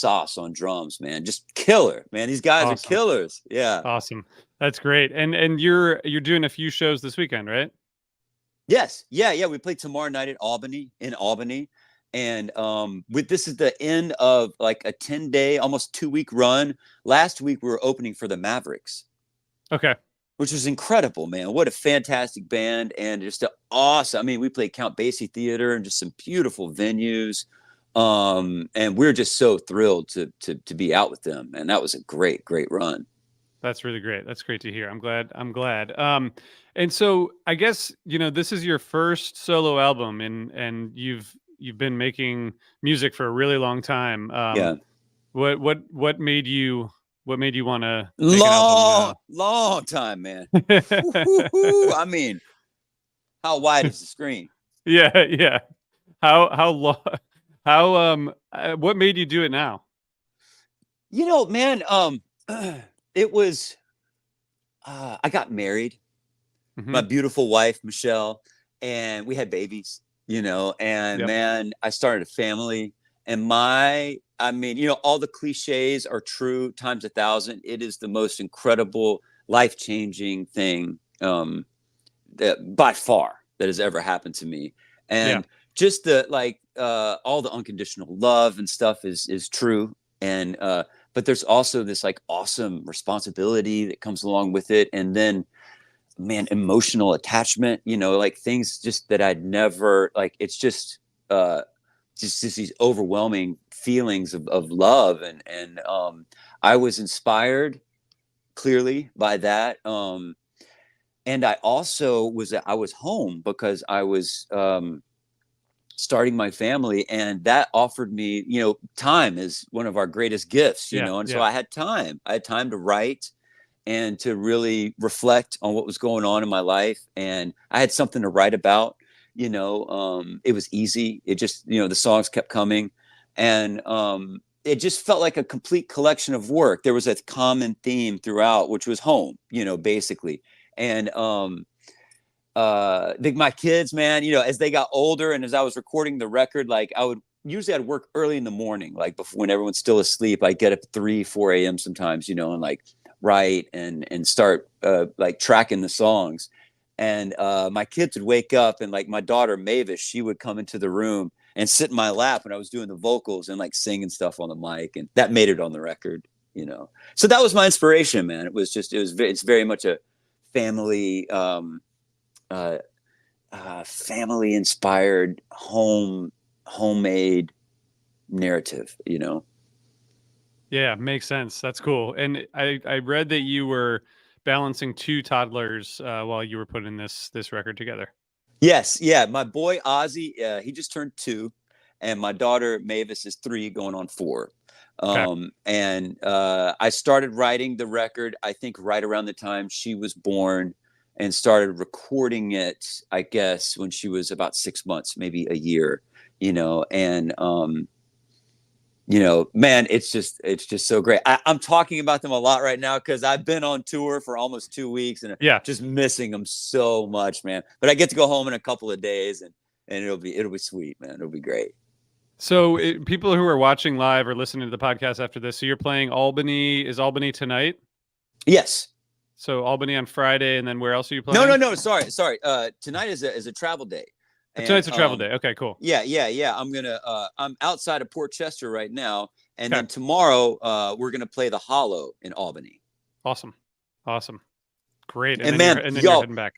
sauce on drums, man. Just killer, man. These guys are Awesome. killers. Yeah. Awesome. That's great. And you're doing a few shows this weekend, right? Yes. Yeah. We play tomorrow night at in Albany. And with this is the end of like a 10-day, almost 2-week run. Last week we were opening for the Mavericks, Okay. which was incredible, man. What a fantastic band, and just an awesome. I mean, we played Count Basie Theater and just some beautiful venues. And we're just so thrilled to be out with them. And that was a great run. That's really great. That's great to hear. I'm glad. I'm glad. And so I guess, this is your first solo album, and you've been making music for a really long time. Yeah. What made you want to make an album? Long time, man. I mean, how wide is the screen? Yeah, yeah. How long? What made you do it now? Man, it was. I got married, my Mm-hmm. beautiful wife Michelle, and we had babies. And Yep. man, I started a family, and I mean, all the cliches are true times 1,000. It is the most incredible, life-changing thing that by far that has ever happened to me. Yeah. And just the all the unconditional love and stuff is true. And but there's also this like awesome responsibility that comes along with it. And then man, emotional attachment, like things just that I'd never like. It's just these overwhelming feelings of love, and I was inspired clearly by that. And I also I was home because I was starting my family, and that offered me, time is one of our greatest gifts, Yeah. and so Yeah. I had time to write and to really reflect on what was going on in my life. And I had something to write about. It was easy. It just, the songs kept coming, and it just felt like a complete collection of work. There was a common theme throughout, which was home, basically. And my kids, man, as they got older and as I was recording the record, like I'd work early in the morning, like before, when everyone's still asleep. I'd get up at 3-4 a.m. sometimes, and like write and start like tracking the songs. And my kids would wake up, and like my daughter Mavis, she would come into the room and sit in my lap when I was doing the vocals and like singing stuff on the mic, and that made it on the record. So that was my inspiration, man. It's very much a family uh, family inspired homemade narrative. Yeah, makes sense. That's cool. And I read that you were balancing two toddlers while you were putting this record together. Yes, yeah. My boy Ozzy, he just turned 2, and my daughter Mavis is 3, going on 4. Okay. And I started writing the record, I think, right around the time she was born, and started recording it, I guess, when she was about 6 months, maybe a year. And man, it's just so great. I'm talking about them a lot right now because I've been on tour for almost 2 weeks, and Yeah. just missing them so much, man. But I get to go home in a couple of days, and it'll be sweet, man. It'll be great. So people who are watching live or listening to the podcast after this, so you're playing Albany. Is Albany tonight? Yes. So Albany on Friday, and then where else are you playing? No. Sorry. Tonight is a travel day. And Tonight's a travel day. Okay, cool. yeah. I'm outside of Port Chester right now, and Okay. then tomorrow we're gonna play the Hollow in Albany. Awesome. Great. And then man, you're heading back.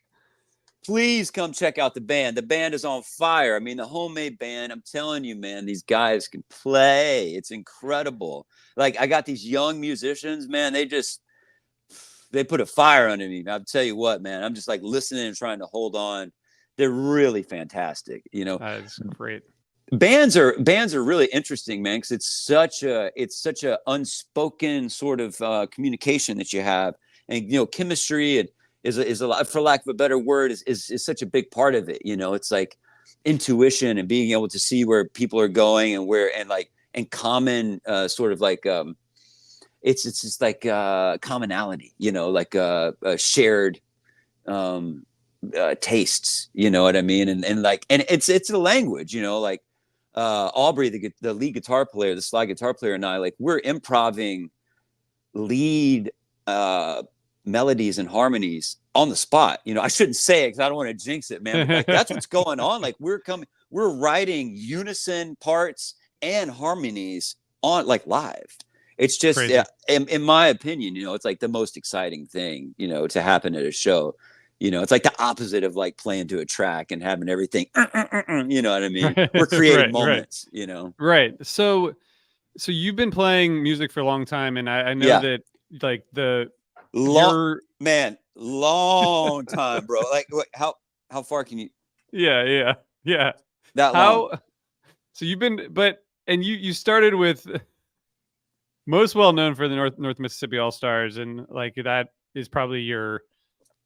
please come check out the band. The band is on fire. I mean, the homemade band, I'm telling you, man, these guys can play. It's incredible. Like, I got these young musicians, man, they put a fire under me. I'll tell you what, man, I'm just like listening and trying to hold on. They're really fantastic. That's great. Bands are really interesting, man, because it's such a unspoken sort of communication that you have, and chemistry and is a lot, for lack of a better word, is such a big part of it. It's like intuition and being able to see where people are going, and common sort of like it's just like commonality, like shared tastes, you know what I mean? And it's a language, like Aubrey, the lead guitar player, the slide guitar player, and I, like, we're improving lead melodies and harmonies on the spot. You know, I shouldn't say it because I don't want to jinx it, man. But like, that's what's going on. Like, we're writing unison parts and harmonies on, like, live. It's just, Crazy. in my opinion, you know, it's like the most exciting thing, you know, to happen at a show. You know, it's like the opposite of like playing to a track and having everything, you know what I mean? We're creating Right, right, moments, you know? right. So you've been playing music for a long time, and I know Yeah. that like the Long, your man, long time, bro. Like, how far can you, yeah, yeah, yeah. that long? How so you've been but and you started with most well known for the North Mississippi All Stars, and like that is probably your.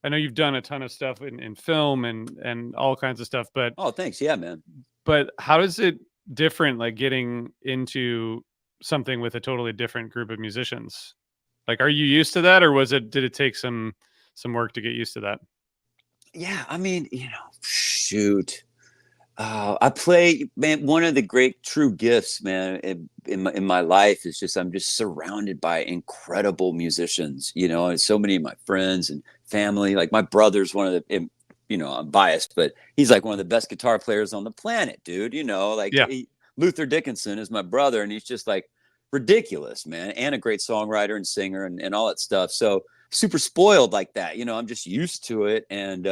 I know you've done a ton of stuff in film and all kinds of stuff, Oh, thanks. Yeah, man. but how is it different, like getting into something with a totally different group of musicians? Like, are you used to that, or did it take some work to get used to that? Yeah, I mean, you know, shoot. I play, man. One of the great true gifts, man, in my life is just I'm just surrounded by incredible musicians. You know, and so many of my friends and family. Like my brother's one of the, you know, I'm biased, but he's like one of the best guitar players on the planet, dude. You know, like Yeah. Luther Dickinson is my brother, and he's just like ridiculous, man, and a great songwriter and singer and all that stuff. So super spoiled like that. You know, I'm just used to it, and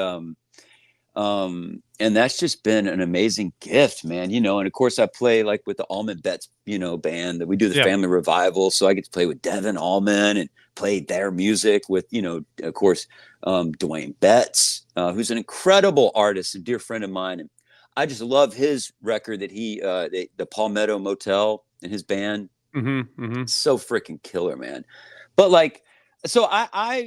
that's just been an amazing gift, man. You know, and of course I play like with the Allman Betts, you know, band that we do the Yeah. family revival. So I get to play with Devin Allman and play their music with, you know, of course, Dwayne Betts, who's an incredible artist, a dear friend of mine. And I just love his record that the Palmetto Motel and his band. Mhm. Mhm. So freaking killer, man. But like, so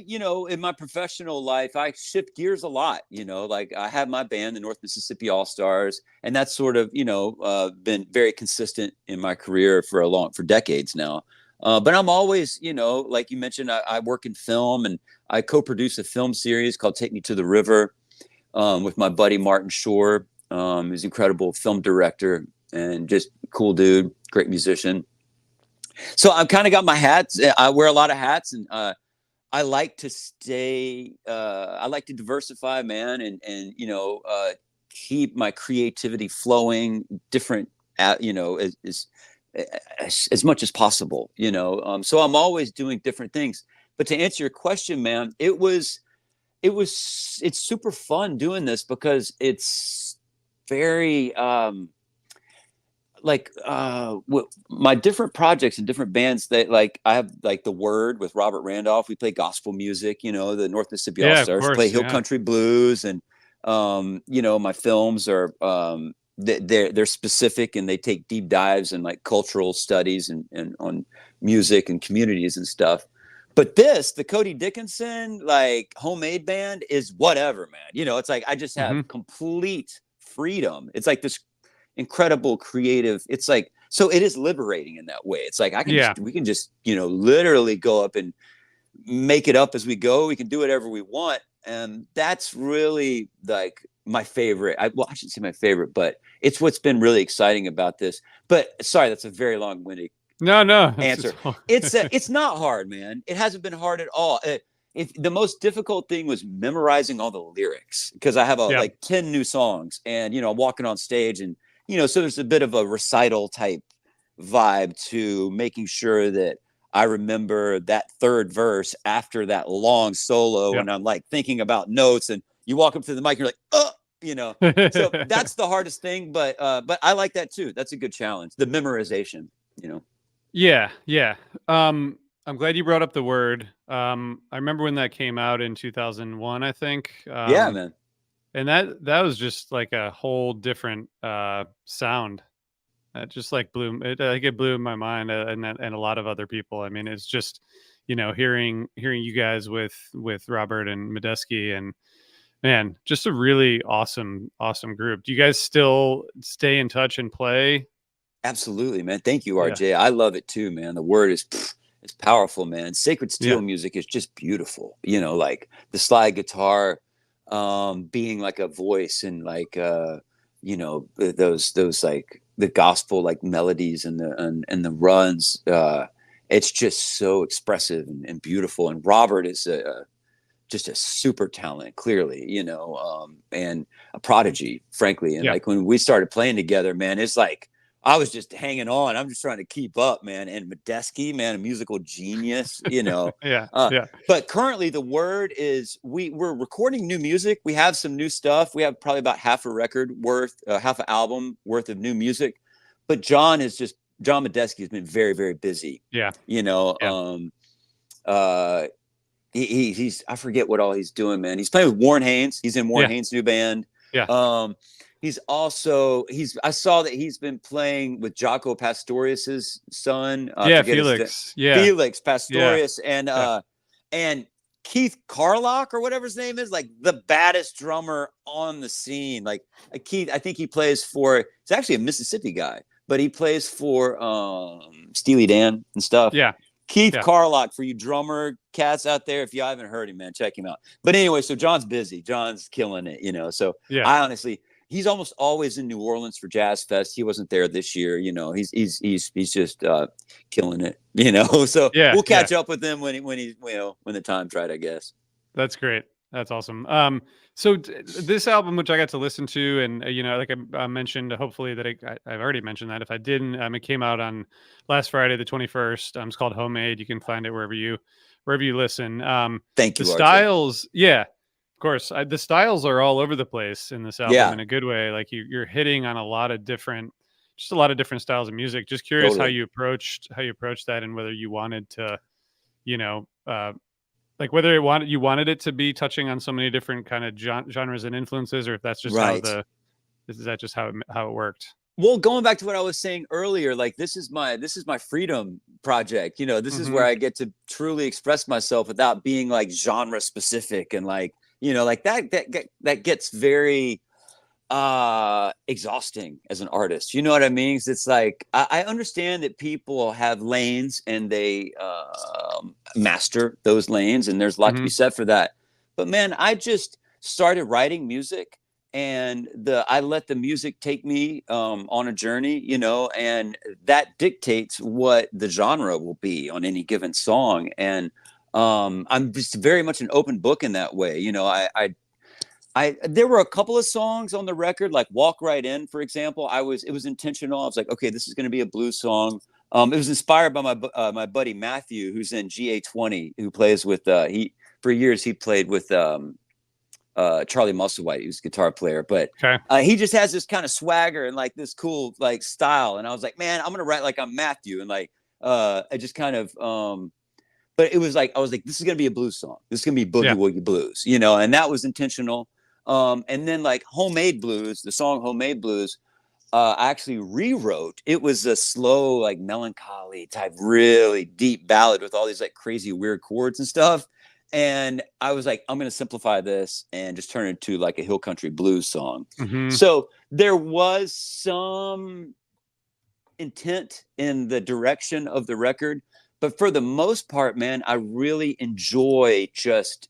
you know, in my professional life, I shift gears a lot. You know, like I have my band, the North Mississippi All Stars, and that's sort of, you know, been very consistent in my career for decades now. But I'm always, you know, like you mentioned, I work in film, and I co-produce a film series called Take Me to the River, with my buddy Martin Shore, who's an incredible film director and just cool dude, great musician. So I've kind of got my hats. I wear a lot of hats, and I like to stay. I like to diversify, man, and you know, keep my creativity flowing, different, you know, as much as possible. You know, so I'm always doing different things. But to answer your question, man, it's super fun doing this because it's very like my different projects and different bands that, like, I have like the Word with Robert Randolph. We play gospel music, you know, the North Mississippi All Yeah, of Stars play course. hill Yeah. country blues, and you know, my films are they're specific, and they take deep dives and like cultural studies and on music and communities and stuff. But the Cody Dickinson like homemade band is whatever, man. You know, it's like I just Mhm. have complete freedom. It's like this incredible creative, it's like, so it is liberating in that way. It's like Yeah. we can just, you know, literally go up and make it up as we go. We can do whatever we want, and that's really like my favorite. Well, I shouldn't say my favorite, but it's what's been really exciting about this. But sorry, that's a very long-winded No, no. It's answer. all It's not hard, man. It hasn't been hard at all. If the most difficult thing was memorizing all the lyrics, because I have Yeah. like 10 new songs, and you know, I'm walking on stage, and you know, so there's a bit of a recital type vibe to making sure that I remember that third verse after that long solo, Yeah. and I'm like thinking about notes, and you walk up to the mic, you're like, oh, you know. So that's the hardest thing, but I like that too. That's a good challenge, the memorization, you know. Yeah, yeah. I'm glad you brought up the Word. I remember when that came out in 2001, I think. Yeah, man. And that was just like a whole different sound. It just like like it blew my mind, and a lot of other people. I mean, it's just, you know, hearing you guys with Robert and Medeski, and man, just a really awesome group. Do you guys still stay in touch and play? Absolutely, man. Thank you, Yeah. RJ. I love it too, man. The Word is it's powerful, man. Sacred Yeah. Steel music is just beautiful. You know, like the slide guitar being like a voice, and like you know, those like the gospel like melodies and the runs. It's just so expressive and beautiful. And Robert is just a super talent, clearly, and a prodigy, frankly. And Yeah. like when we started playing together, man, it's like I was just hanging on. I'm just trying to keep up, man. And Medeski, man, a musical genius, Yeah. Uh, Yeah. but currently, the word is we're recording new music. We have some new stuff. We have probably about half a record worth, half an album worth of new music. But John Medeski has been very, very busy. Yeah. You know, Yeah. uh, he's I forget what all he's doing, man. He's playing with Warren Haynes. He's in Warren Yeah. Haynes' new band. Yeah. He's also I saw that he's been playing with Jaco Pastorius's son. Yeah. Felix. Yeah. Felix Yeah. Pastorius Yeah. and Keith Carlock or whatever his name is, like the baddest drummer on the scene. Like Keith, I think he plays for. He's actually a Mississippi guy, but he plays for Steely Dan and stuff. Yeah. Keith Yeah. Carlock, for you drummer cats out there, if you haven't heard him, man, check him out. But anyway, so John's busy. John's killing it, So Yeah. I honestly, he's almost always in New Orleans for Jazz Fest. He wasn't there this year, He's just killing it, So Yeah. we'll catch Yeah. up with him when the time's right, I guess. That's great. That's awesome. So this album, which I got to listen to, and like I mentioned, hopefully that I've already mentioned that. If I didn't, it came out on last Friday, the 21st. It's called Homemade. You can find it wherever you listen. Thank you, the RJ. styles, yeah, of course. The styles are all over the place in this album Yeah. in a good way. Like you're hitting on a lot of different styles of music. Just curious Totally. how you approached that, and whether you wanted to, like whether you wanted it to be touching on so many different kind of genres and influences, or if that's just right. is that just how it worked? Well, going back to what I was saying earlier, like this is my freedom project. This is where I get to truly express myself without being like genre specific and like, like that gets very exhausting as an artist. You know what I mean? It's like I understand that people have lanes and they master those lanes, and there's a lot to be said for that. But man, I just started writing music, and I let the music take me on a journey, and that dictates what the genre will be on any given song. And I'm just very much an open book in that way. There were a couple of songs on the record, like "Walk Right In," for example. It was intentional. I was like, okay, this is going to be a blues song. It was inspired by my buddy Matthew, who's in GA20, who plays with for years he played with Charlie Musselwhite, who's a guitar player, but he just has this kind of swagger and like this cool like style. And I was like, man, I'm gonna write like I'm Matthew, and like I just kind of but it was like I was like, this is gonna be a blues song. This is gonna be boogie woogie blues, and that was intentional. And then like Homemade Blues, the song Homemade Blues, I actually rewrote. It was a slow, like melancholy type, really deep ballad with all these like crazy weird chords and stuff. And I was like, I'm going to simplify this and just turn it into like a hill country blues song. So there was some intent in the direction of the record, but for the most part, man, I really enjoy just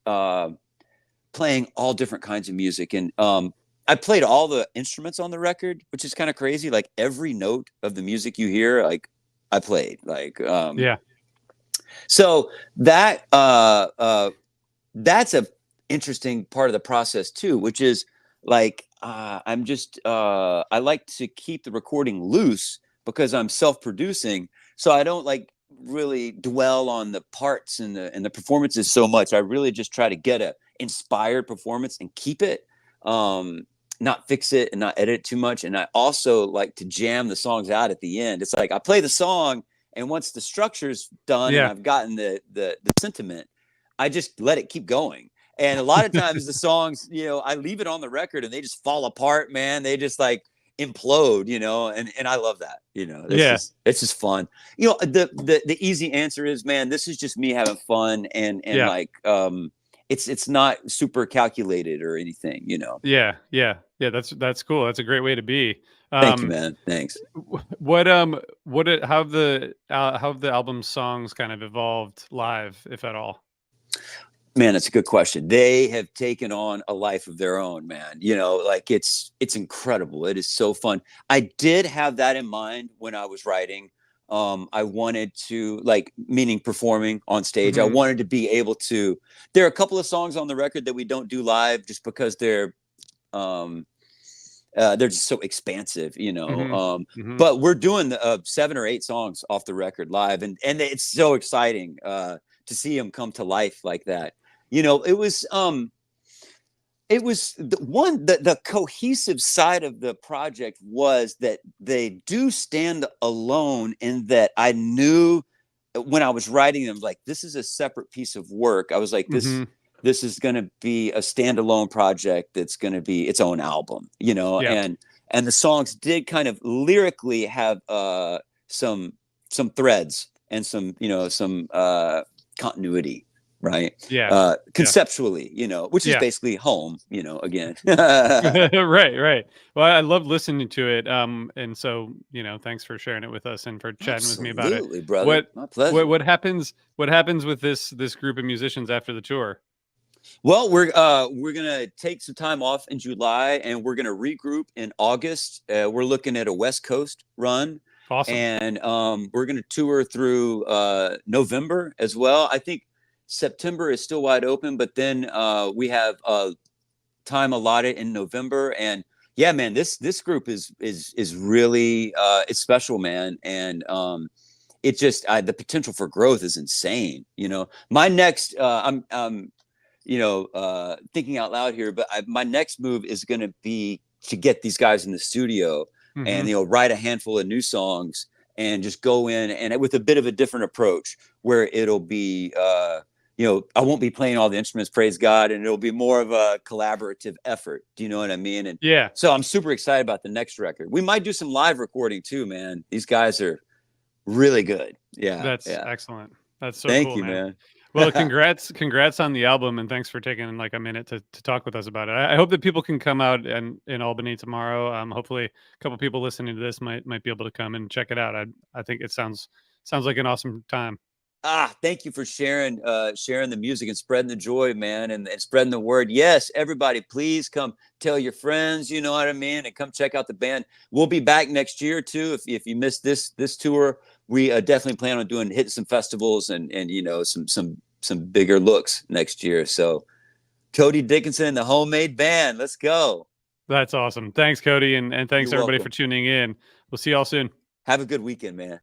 playing all different kinds of music. And I played all the instruments on the record, which is kind of crazy. Like every note of the music you hear, like I played. Like so that that's a interesting part of the process too, which is like I'm just I like to keep the recording loose because I'm self-producing, so I don't like really dwell on the parts and the performances so much. I really just try to get a inspired performance and keep it, not fix it and not edit it too much. And I also like to jam the songs out at the end. It's like I play the song, and once the structure's done and I've gotten the sentiment, I just let it keep going. And a lot of times the songs, I leave it on the record and they just fall apart, man. They just like implode, and I love that. It's just fun. The easy answer is, man, this is just me having fun and like it's not super calculated or anything, Yeah. That's cool. That's a great way to be. Thank you, man. Thanks. How have the album songs kind of evolved live, if at all? Man, that's a good question. They have taken on a life of their own, man. You know, like it's incredible. It is so fun. I did have that in mind when I was writing. I wanted to, like, meaning performing on stage. I Hmm. wanted to be able to. There are a couple of songs on the record that we don't do live just because um they're just so expansive, you know. Hmm. Hmm. But we're doing 7 or 8 songs off the record live, and it's so exciting to see them come to life like that. You know, it was the cohesive side of the project was that they do stand alone, in that I knew when I was writing them, like, this is a separate piece of work. I was like, Hmm. this is going to be a standalone project that's going to be its own album, you know. Yeah. And the songs did kind of lyrically have some threads and some, you know, some continuity, right? Yeah. Yeah. Conceptually, you know, which is Yeah. basically home, you know, again. Right, right. Well, I love listening to it. And so, thanks for sharing it with us and for chatting with me about it. Absolutely, brother. What My pleasure. what happens with this group of musicians after the tour? Well, we're gonna take some time off in July, and we're gonna regroup in August. We're looking at a West Coast run, Awesome. and we're gonna tour through November as well. I think September is still wide open, but then we have time allotted in November. And yeah, man, this group is really it's special, man. And it just the potential for growth is insane. You know, my next I'm you know, thinking out loud here, but my next move is going to be to get these guys in the studio and, Hmm. you know, write a handful of new songs and just go in and with a bit of a different approach where it'll be, you know, I won't be playing all the instruments, praise God, and it'll be more of a collaborative effort. Do you know what I mean? And Yeah. so I'm super excited about the next record. We might do some live recording too, man. These guys are really good. Yeah. That's Yeah. excellent. That's so Thank cool, you, man. man. Well, congrats on the album, and thanks for taking like a minute to talk with us about it. I hope that people can come out and in Albany tomorrow. Hopefully, a couple people listening to this might be able to come and check it out. I think it sounds like an awesome time. Thank you for sharing the music and spreading the joy, man, and spreading the word. Yes, everybody, please come tell your friends, you know what I mean, and come check out the band. We'll be back next year too. If you missed this tour, we definitely plan on hitting some festivals and you know, some bigger looks next year. So Cody Dickinson and the Homemade Band, let's go. That's awesome. Thanks, Cody, and thanks You're everybody for welcome. tuning in. We'll see y'all soon. Have a good weekend, man.